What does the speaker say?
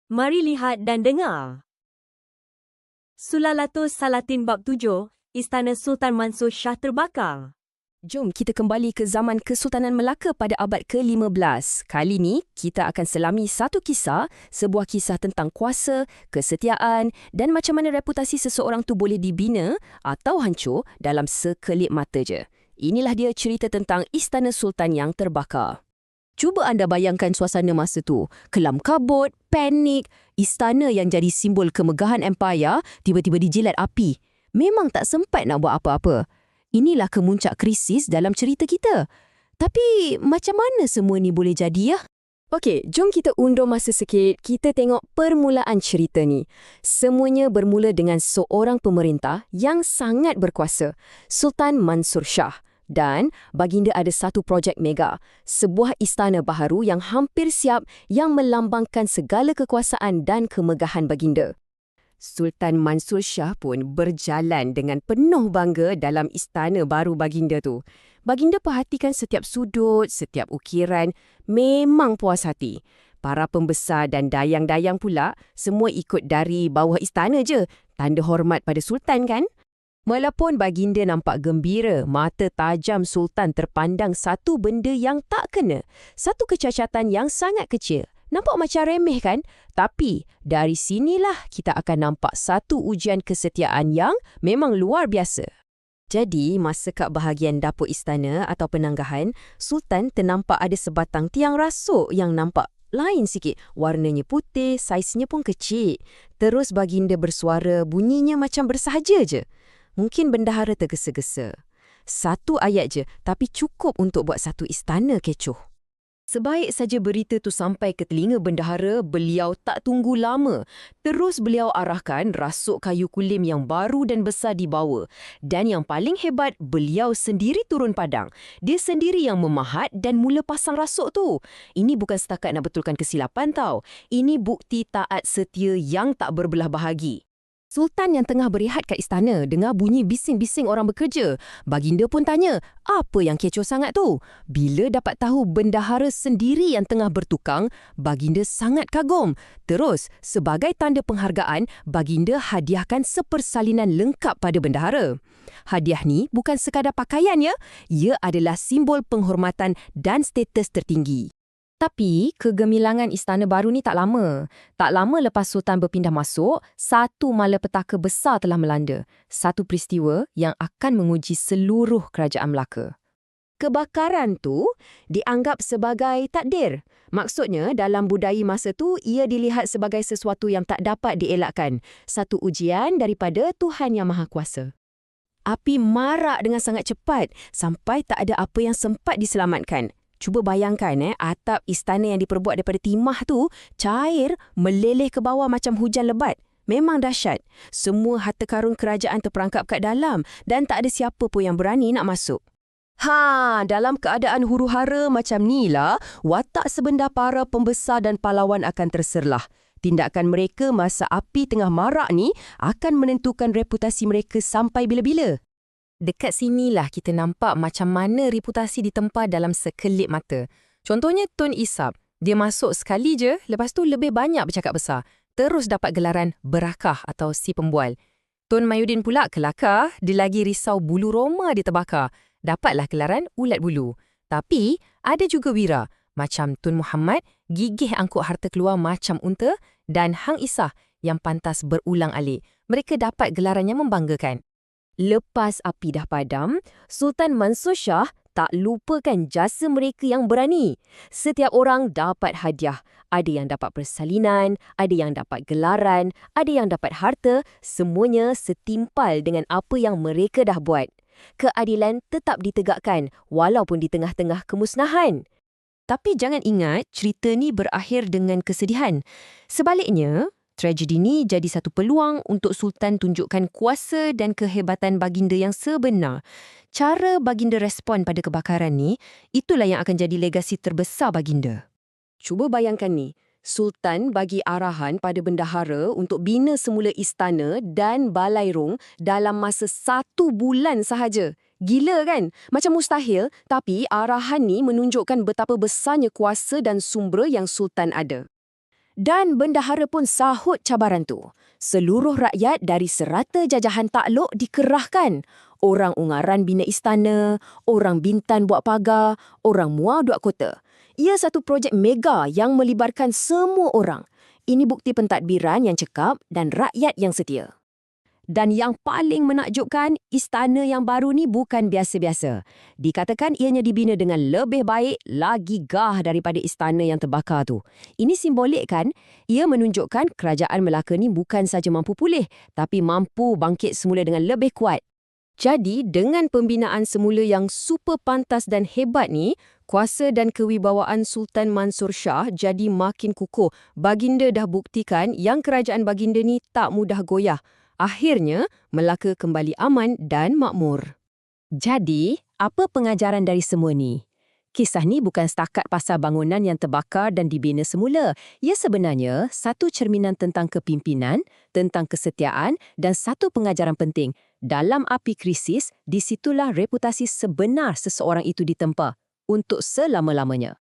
Mari lihat dan dengar. Sulalatus Salatin Bab 7, Istana Sultan Mansur Shah terbakar. Jom kita kembali ke zaman Kesultanan Melaka pada abad ke-15. Kali ni, kita akan selami satu kisah, sebuah kisah tentang kuasa, kesetiaan dan macam mana reputasi seseorang tu boleh dibina atau hancur dalam sekelip mata je. Inilah dia cerita tentang Istana Sultan yang terbakar. Cuba anda bayangkan suasana masa tu. Kelam kabut, panik, istana yang jadi simbol kemegahan empayar tiba-tiba dijilat api. Memang tak sempat nak buat apa-apa. Inilah kemuncak krisis dalam cerita kita. Tapi macam mana semua ni boleh jadi ya? Okey, jom kita undur masa sikit. Kita tengok permulaan cerita ni. Semuanya bermula dengan seorang pemerintah yang sangat berkuasa, Sultan Mansur Shah. Dan baginda ada satu projek mega, sebuah istana baharu yang hampir siap yang melambangkan segala kekuasaan dan kemegahan baginda. Sultan Mansur Shah pun berjalan dengan penuh bangga dalam istana baru baginda tu. Baginda perhatikan setiap sudut, setiap ukiran, memang puas hati. Para pembesar dan dayang-dayang pula semua ikut dari bawah istana je, tanda hormat pada sultan kan? Walaupun baginda nampak gembira, mata tajam sultan terpandang satu benda yang tak kena, satu kecacatan yang sangat kecil. Nampak macam remeh kan? Tapi dari sinilah kita akan nampak satu ujian kesetiaan yang memang luar biasa. Jadi, masa kat bahagian dapur istana atau penanggahan, Sultan ternampak ada sebatang tiang rasuk yang nampak lain sikit. Warnanya putih, saiznya pun kecil. Terus baginda bersuara, bunyinya macam bersahaja je. Mungkin bendahara tergesa-gesa. Satu ayat je, tapi cukup untuk buat satu istana kecoh. Sebaik saja berita tu sampai ke telinga bendahara, beliau tak tunggu lama. Terus beliau arahkan rasuk kayu kulim yang baru dan besar dibawa. Dan yang paling hebat, beliau sendiri turun padang. Dia sendiri yang memahat dan mula pasang rasuk tu. Ini bukan setakat nak betulkan kesilapan tau. Ini bukti taat setia yang tak berbelah bahagi. Sultan yang tengah berehat kat istana dengar bunyi bising-bising orang bekerja. Baginda pun tanya, apa yang kecoh sangat tu? Bila dapat tahu bendahara sendiri yang tengah bertukang, baginda sangat kagum. Terus, sebagai tanda penghargaan, baginda hadiahkan sepersalinan lengkap pada bendahara. Hadiah ni bukan sekadar pakaian ya, ia adalah simbol penghormatan dan status tertinggi. Tapi, kegemilangan istana baru ni tak lama. Tak lama lepas Sultan berpindah masuk, satu malapetaka besar telah melanda. Satu peristiwa yang akan menguji seluruh kerajaan Melaka. Kebakaran tu dianggap sebagai takdir. Maksudnya, dalam budaya masa tu, ia dilihat sebagai sesuatu yang tak dapat dielakkan. Satu ujian daripada Tuhan Yang Maha Kuasa. Api marak dengan sangat cepat sampai tak ada apa yang sempat diselamatkan. Cuba bayangkan, atap istana yang diperbuat daripada timah tu cair meleleh ke bawah macam hujan lebat. Memang dahsyat. Semua harta karun kerajaan terperangkap kat dalam dan tak ada siapa pun yang berani nak masuk. Dalam keadaan huru-hara macam ni lah, watak sebenar para pembesar dan pahlawan akan terserlah. Tindakan mereka masa api tengah marak ni akan menentukan reputasi mereka sampai bila-bila. Dekat sinilah kita nampak macam mana reputasi ditempa dalam sekelip mata. Contohnya Tun Isap. Dia masuk sekali je, lepas tu lebih banyak bercakap besar. Terus dapat gelaran berakah atau si pembual. Tun Mayudin pula kelakar, dia lagi risau bulu roma dia terbakar. Dapatlah gelaran ulat bulu. Tapi ada juga wira. Macam Tun Muhammad, gigih angkut harta keluar macam unta. Dan Hang Isah yang pantas berulang-alik. Mereka dapat gelaran yang membanggakan. Lepas api dah padam, Sultan Mansur Shah tak lupakan jasa mereka yang berani. Setiap orang dapat hadiah. Ada yang dapat persalinan, ada yang dapat gelaran, ada yang dapat harta. Semuanya setimpal dengan apa yang mereka dah buat. Keadilan tetap ditegakkan walaupun di tengah-tengah kemusnahan. Tapi jangan ingat cerita ni berakhir dengan kesedihan. Sebaliknya, tragedi ni jadi satu peluang untuk Sultan tunjukkan kuasa dan kehebatan baginda yang sebenar. Cara baginda respon pada kebakaran ni, itulah yang akan jadi legasi terbesar baginda. Cuba bayangkan ni, Sultan bagi arahan pada bendahara untuk bina semula istana dan balairung dalam masa 1 bulan sahaja. Gila kan? Macam mustahil, tapi arahan ni menunjukkan betapa besarnya kuasa dan sumber yang Sultan ada. Dan bendahara pun sahut cabaran tu. Seluruh rakyat dari serata jajahan takluk dikerahkan. Orang Ungaran bina istana, orang Bintan buat pagar, orang Muar buat kota. Ia satu projek mega yang melibatkan semua orang. Ini bukti pentadbiran yang cekap dan rakyat yang setia. Dan yang paling menakjubkan, istana yang baru ni bukan biasa-biasa. Dikatakan ianya dibina dengan lebih baik, lagi gah daripada istana yang terbakar tu. Ini simbolik kan? Ia menunjukkan kerajaan Melaka ni bukan saja mampu pulih, tapi mampu bangkit semula dengan lebih kuat. Jadi, dengan pembinaan semula yang super pantas dan hebat ni, kuasa dan kewibawaan Sultan Mansur Shah jadi makin kukuh. Baginda dah buktikan yang kerajaan baginda ni tak mudah goyah. Akhirnya, Melaka kembali aman dan makmur. Jadi, apa pengajaran dari semua ni? Kisah ni bukan setakat pasal bangunan yang terbakar dan dibina semula. Ia sebenarnya satu cerminan tentang kepimpinan, tentang kesetiaan dan satu pengajaran penting. Dalam api krisis, di situlah reputasi sebenar seseorang itu ditempa untuk selama-lamanya.